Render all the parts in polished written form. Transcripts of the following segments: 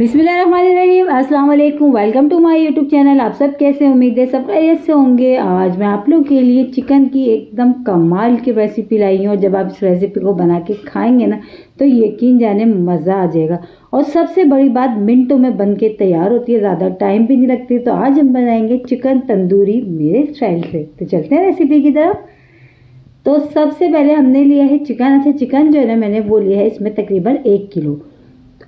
बिस्मिल्लाहिर्रहमानिर्रहीम, अस्सलाम वालेकुम। Welcome to my YouTube channel. आप सब कैसे, उम्मीद है सब खैरियत से होंगे। आज मैं आप लोग के लिए चिकन की एकदम कमाल की रेसिपी लाई हूँ। जब आप इस रेसिपी को बना के खाएंगे ना तो यकीन जाने मज़ा आ जाएगा। और सबसे बड़ी बात, मिनटों में बन के तैयार होती है, ज़्यादा टाइम भी नहीं लगती। तो आज हम बनाएंगे चिकन तंदूरी मेरे स्टाइल से। तो चलते हैं रेसिपी की तरफ। तो सबसे पहले हमने लिया है चिकन। अच्छा, चिकन जो है ना मैंने वो लिया है इसमें तकरीबन 1 किलो।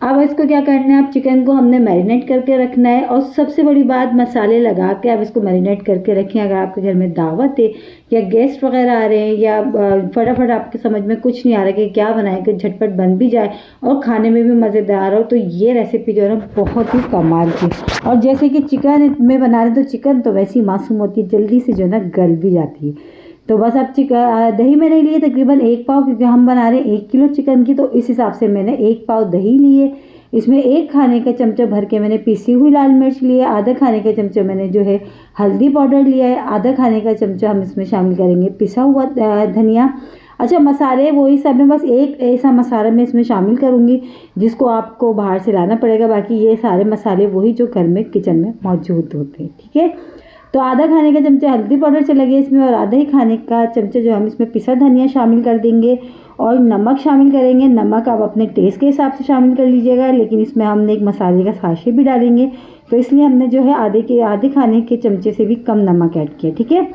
अब इसको क्या करना है, अब चिकन को हमने मैरिनेट करके रखना है। और सबसे बड़ी बात, मसाले लगा के अब इसको मैरिनेट करके रखें। अगर आपके घर में दावत है या गेस्ट वगैरह आ रहे हैं या फटाफट आपके समझ में कुछ नहीं आ रहा कि क्या बनाए कि झटपट बन भी जाए और खाने में भी मज़ेदार हो, तो ये रेसिपी जो है ना बहुत ही कमाल की। और जैसे कि चिकन में बना रहे तो चिकन तो वैसी मासूम होती है, जल्दी से जो है ना गल भी जाती है। तो बस अब दही मैंने लिए तकरीबन 1 पाव, क्योंकि हम बना रहे हैं 1 किलो चिकन की, तो इस हिसाब से मैंने 1 पाव दही लिए। इसमें 1 खाने का चमचा भर के मैंने पिसी हुई लाल मिर्च लिए। आधा खाने का चमचा मैंने जो है हल्दी पाउडर लिया है। आधा खाने का चमचा हम इसमें शामिल करेंगे पिसा हुआ धनिया। अच्छा, मसाले वही सब है, बस एक ऐसा मसाला मैं इसमें शामिल करूँगी जिसको आपको बाहर से लाना पड़ेगा। बाकी ये सारे मसाले वही जो घर में किचन में मौजूद होते हैं, ठीक है। तो आधा खाने का चमचा हल्दी पाउडर चला गया इसमें, और आधा ही खाने का चमचा जो हम इसमें पिसा धनिया शामिल कर देंगे। और नमक शामिल करेंगे। नमक आप अपने टेस्ट के हिसाब से शामिल कर लीजिएगा, लेकिन इसमें हमने एक मसाले का साशे भी डालेंगे, तो इसलिए हमने जो है आधे खाने के चमचे से भी कम नमक ऐड किया, ठीक है।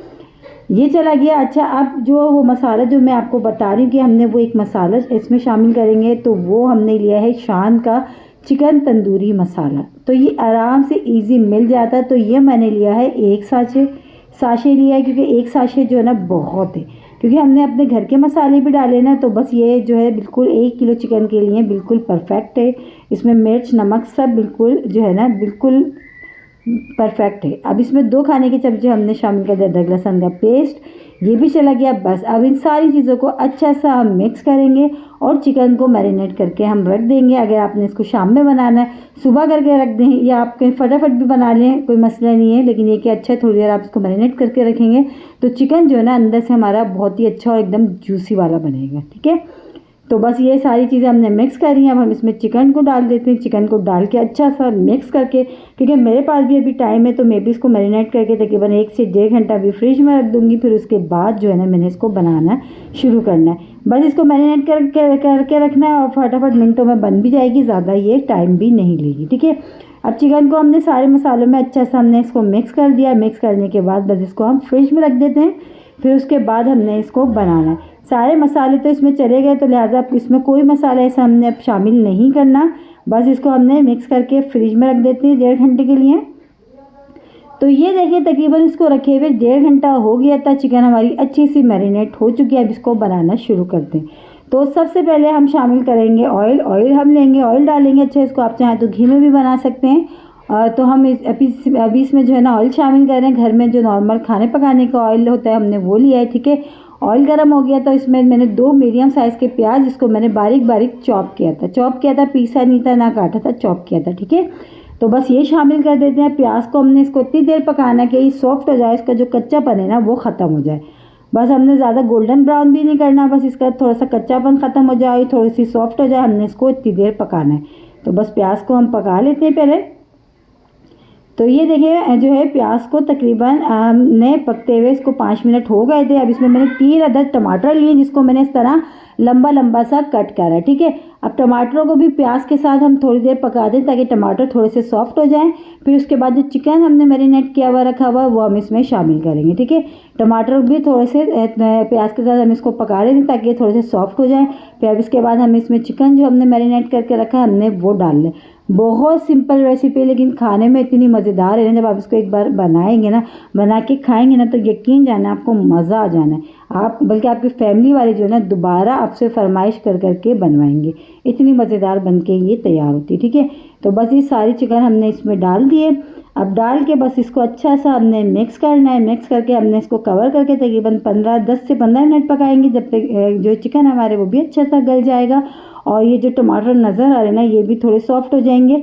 ये चला गया। अच्छा, अब जो वो मसाला जो मैं आपको बता रही हूँ कि हमने वो एक मसाला इसमें शामिल करेंगे, तो वो हमने लिया है शान का चिकन तंदूरी मसाला। तो ये आराम से इजी मिल जाता है। तो ये मैंने लिया है 1 साशे लिया है, क्योंकि 1 साशे जो है ना बहुत है, क्योंकि हमने अपने घर के मसाले भी डाले ना। तो बस ये जो है बिल्कुल 1 किलो चिकन के लिए बिल्कुल परफेक्ट है। इसमें मिर्च नमक सब बिल्कुल जो है ना बिल्कुल परफेक्ट है। अब इसमें 2 खाने के चमचे हमने शामिल कर दिया अदरक लहसुन का पेस्ट, ये भी चला गया। बस अब इन सारी चीज़ों को अच्छा सा हम मिक्स करेंगे और चिकन को मैरिनेट करके हम रख देंगे। अगर आपने इसको शाम में बनाना है सुबह करके रख दें, या आप कहीं फटाफट भी बना लें, कोई मसला नहीं है। लेकिन ये कि अच्छा थोड़ी देर आप इसको मैरिनेट करके रखेंगे तो चिकन जो है ना अंदर से हमारा बहुत ही अच्छा और एकदम जूसी वाला बनेगा, ठीक है। तो बस ये सारी चीज़ें हमने मिक्स करी हैं। अब हम इसमें चिकन को डाल देते हैं। चिकन को डाल के अच्छा सा मिक्स करके, क्योंकि मेरे पास भी अभी टाइम है तो मैं भी इसको मैरिनेट करके तकरीबन 1 से 1.5 घंटा भी फ्रिज में रख दूँगी। फिर उसके बाद जो है ना मैंने इसको बनाना शुरू करना है। बस इसको मैरिनेट करके रखना है और फटाफट मिनटों में बन भी जाएगी, ज़्यादा ये टाइम भी नहीं लेगी, ठीक है। अब चिकन को हमने सारे मसालों में अच्छा सा हमने इसको मिक्स कर दिया। मिक्स करने के बाद बस इसको हम फ्रिज में रख देते हैं। फिर उसके बाद हमने इसको बनाना है। सारे मसाले तो इसमें चले गए, तो लिहाजा इसमें कोई मसाला ऐसा हमने अब शामिल नहीं करना। बस इसको हमने मिक्स करके फ्रिज में रख देते हैं 1.5 घंटे के लिए। तो ये देखिए तकरीबन इसको रखे हुए 1.5 घंटा हो गया था। चिकन हमारी अच्छी सी मैरिनेट हो चुकी है। अब इसको बनाना शुरू करते हैं। तो सबसे पहले हम शामिल करेंगे ऑयल हम लेंगे, ऑयल डालेंगे। अच्छा, इसको आप चाहें तो घी में भी बना सकते हैं। तो हम अभी इसमें जो है ना ऑयल शामिल कर रहे हैं। घर में जो नॉर्मल खाने पकाने का ऑयल होता है हमने वो लिया है, ठीक है। ऑयल गर्म हो गया तो इसमें मैंने 2 मीडियम साइज़ के प्याज, इसको मैंने बारीक बारीक चॉप किया था, पीसा नहीं था ना काटा था, चॉप किया था, ठीक है। तो बस ये शामिल कर देते हैं। प्याज को हमने इसको इतनी देर पकाना है कि ये सॉफ्ट हो जाए, इसका जो कच्चापन है ना वो ख़त्म हो जाए। बस हमने ज़्यादा गोल्डन ब्राउन भी नहीं करना, बस इसका थोड़ा सा कच्चापन ख़त्म हो जाए, थोड़ी सी सॉफ्ट हो जाए, हमने इसको इतनी देर पकाना है। तो बस प्याज को हम पका लेते हैं पहले। तो ये देखिए जो है प्याज को तकरीबन हमने पकते हुए इसको 5 मिनट हो गए थे। अब इसमें मैंने 3 अदद टमाटर लिए, जिसको मैंने इस तरह लंबा लंबा सा कट करा है, ठीक है। अब टमाटरों को भी प्याज के साथ हम थोड़ी देर पका दें ताकि टमाटर थोड़े से सॉफ्ट हो जाएं। फिर उसके बाद जो चिकन हमने मैरिनेट किया हुआ रखा हुआ वो हम इसमें शामिल करेंगे, ठीक है। टमाटर भी थोड़े से प्याज के साथ हम इसको पका लेंगे ताकि ये थोड़े से सॉफ्ट हो जाएं। फिर अब इसके बाद हम इसमें चिकन जो हमने मैरिनेट करके रखा है हमने वो डाल लें। बहुत सिंपल रेसिपी, लेकिन खाने में इतनी मज़ेदार है ना। जब आप इसको एक बार बनाएंगे ना, बना के खाएंगे ना, तो यकीन जाना आपको मज़ा आ जाना है। आप बल्कि आपकी फैमिली वाले जो है ना दोबारा आपसे फरमाइश कर करके बनवाएंगे। इतनी मज़ेदार बन के ये तैयार होती है, ठीक है। तो बस ये सारी चिकन हमने इसमें डाल दिए। अब डाल के बस इसको अच्छा सा हमने मिक्स करना है। मिक्स करके हमने इसको कवर करके तकरीबन 10 से 15 मिनट पकाएंगे, जब तक जो चिकन हमारे वो भी अच्छा सा गल जाएगा और ये जो टमाटर नज़र आ रहे हैं ना ये भी थोड़े सॉफ्ट हो जाएंगे।